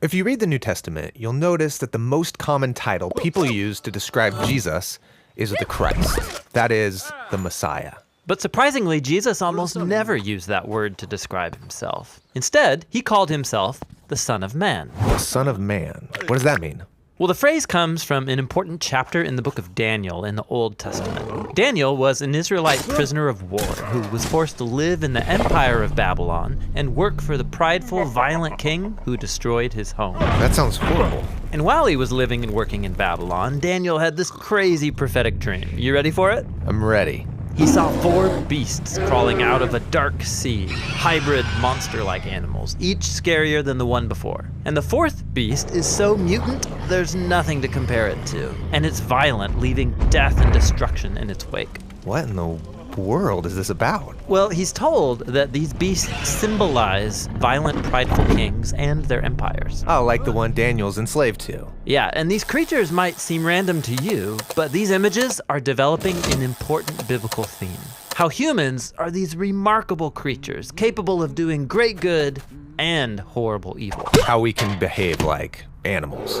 If you read the New Testament, you'll notice that the most common title people use to describe Jesus is the Christ. That is, the Messiah. But surprisingly, Jesus almost never used that word to describe himself. Instead, he called himself the Son of Man. The Son of Man. What does that mean? Well, the phrase comes from an important chapter in the book of Daniel in the Old Testament. Daniel was an Israelite prisoner of war who was forced to live in the empire of Babylon and work for the prideful, violent king who destroyed his home. That sounds horrible. And while he was living and working in Babylon, Daniel had this crazy prophetic dream. You ready for it? I'm ready. He saw 4 beasts crawling out of a dark sea, hybrid monster-like animals, each scarier than the one before. And the 4th beast is so mutant, there's nothing to compare it to. And it's violent, leaving death and destruction in its wake. What in the world is this about? Well, he's told that these beasts symbolize violent, prideful kings and their empires. Oh, like the one Daniel's enslaved to. Yeah, and these creatures might seem random to you, but these images are developing an important biblical theme. How humans are these remarkable creatures, capable of doing great good and horrible evil. How we can behave like animals.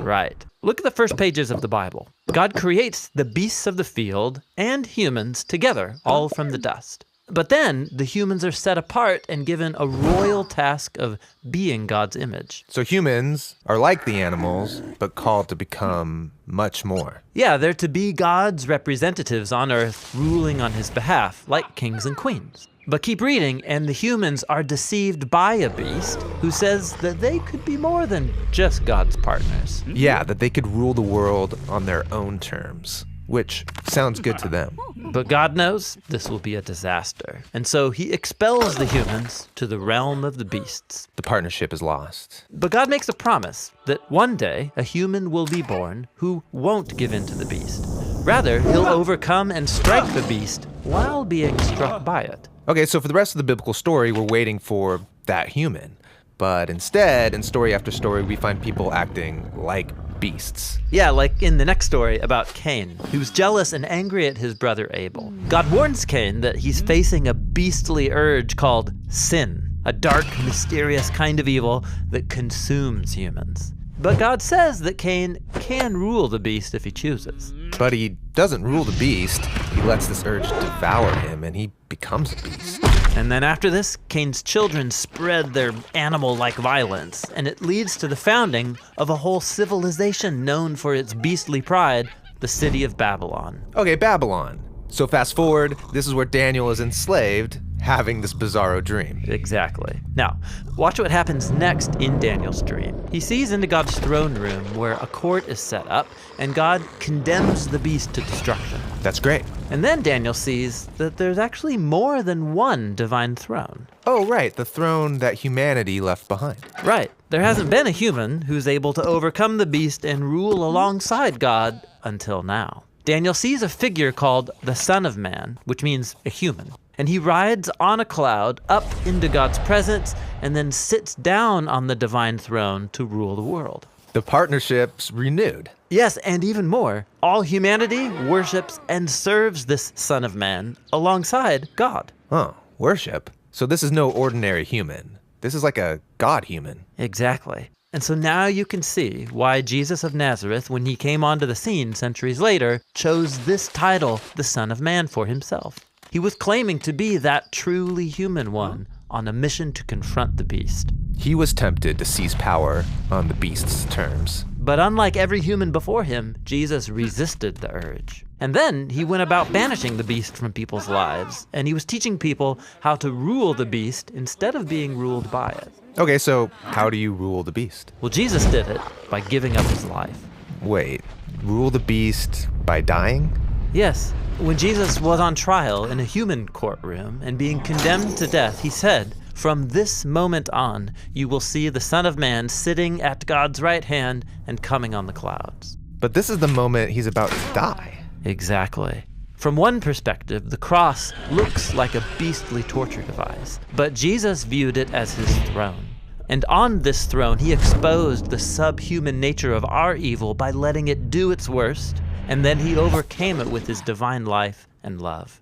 Right. Look at the first pages of the Bible. God creates the beasts of the field and humans together, all from the dust. But then the humans are set apart and given a royal task of being God's image. So humans are like the animals, but called to become much more. Yeah, they're to be God's representatives on earth, ruling on his behalf, like kings and queens. But keep reading, and the humans are deceived by a beast who says that they could be more than just God's partners. Yeah, that they could rule the world on their own terms, which sounds good to them. But God knows this will be a disaster. And so he expels the humans to the realm of the beasts. The partnership is lost. But God makes a promise that one day a human will be born who won't give in to the beast. Rather, he'll overcome and strike the beast while being struck by it. Okay, so for the rest of the biblical story, we're waiting for that human. But instead, in story after story, we find people acting like beasts. Yeah, like in the next story about Cain, who's jealous and angry at his brother Abel. God warns Cain that he's facing a beastly urge called sin, a dark, mysterious kind of evil that consumes humans. But God says that Cain can rule the beast if he chooses. But he doesn't rule the beast. He lets this urge devour him, and he becomes a beast. And then after this, Cain's children spread their animal-like violence, and it leads to the founding of a whole civilization known for its beastly pride, the city of Babylon. Okay, Babylon. So fast forward, this is where Daniel is enslaved, having this bizarro dream. Exactly. Now, watch what happens next in Daniel's dream. He sees into God's throne room where a court is set up, and God condemns the beast to destruction. That's great. And then Daniel sees that there's actually more than one divine throne. Oh, right, the throne that humanity left behind. Right. There hasn't been a human who's able to overcome the beast and rule alongside God until now. Daniel sees a figure called the Son of Man, which means a human. And he rides on a cloud up into God's presence and then sits down on the divine throne to rule the world. The partnership's renewed. Yes, and even more, all humanity worships and serves this Son of Man alongside God. Oh, worship? So this is no ordinary human. This is like a God human. Exactly. And so now you can see why Jesus of Nazareth, when he came onto the scene centuries later, chose this title, the Son of Man, for himself. He was claiming to be that truly human one on a mission to confront the beast. He was tempted to seize power on the beast's terms. But unlike every human before him, Jesus resisted the urge. And then he went about banishing the beast from people's lives, and he was teaching people how to rule the beast instead of being ruled by it. Okay, so how do you rule the beast? Well, Jesus did it by giving up his life. Wait, rule the beast by dying? Yes. When Jesus was on trial in a human courtroom and being condemned to death, he said, "From this moment on, you will see the Son of Man sitting at God's right hand and coming on the clouds." But this is the moment he's about to die. Exactly. From one perspective, the cross looks like a beastly torture device, but Jesus viewed it as his throne. And on this throne, he exposed the subhuman nature of our evil by letting it do its worst, and then he overcame it with his divine life and love.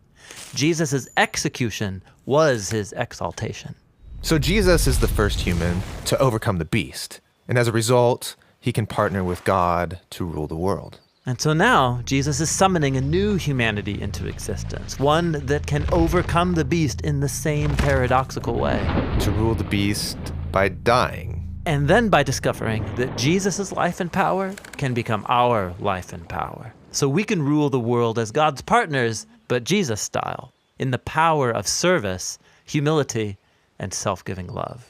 Jesus' execution was his exaltation. So Jesus is the first human to overcome the beast. And as a result, he can partner with God to rule the world. And so now, Jesus is summoning a new humanity into existence, one that can overcome the beast in the same paradoxical way. To rule the beast by dying. And then by discovering that Jesus' life and power can become our life and power. So we can rule the world as God's partners, but Jesus style, in the power of service, humility, and self-giving love.